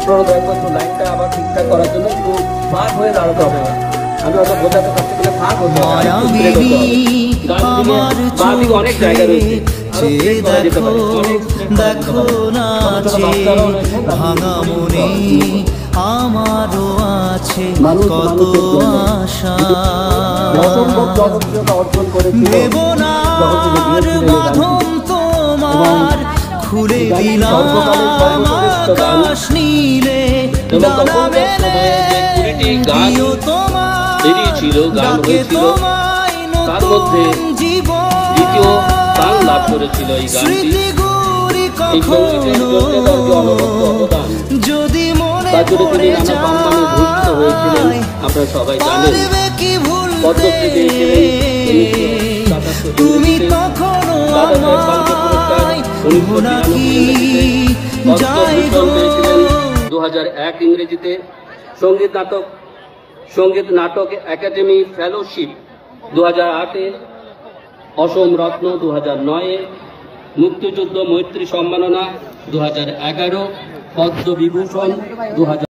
আপনারা দয়া করে একটু লাইনটা আবার ঠিকঠাক করার জন্য একটু ভাগ হয়ে দাঁড়াতে হবে। আমি হয়তো বোঝাতে পারছি বলে ভাগ হতে হবে, গান দিকে অনেক জায়গা রয়েছে। দেখো নাচে ভাঙা মনে আমারও আছে কত আশা, দেবনার বাঁধন তোমার খুলে দিলাম আকাশ নীলে, ডানা মেলে দিও তোমার ডাকে তোমায় নতুন জীবন, স্থান লাভ করেছিল এই গানটি। স্মৃতিগুলি কখনো যদি মনে পড়ে যায় আপনারা সবাই জানেন পারবে কি ভুলতে, তুমি তখনো আমায় নাকি যাই গো। 2001 ইংরেজিতে সঙ্গীত নাটক একাডেমি ফেলোশিপ, 2008-এ অসম রত্ন, 2009-এ মুক্তিযুদ্ধ মৈত্রী সম্মাননা, 2011 পদ্মবিভূষণ, 2000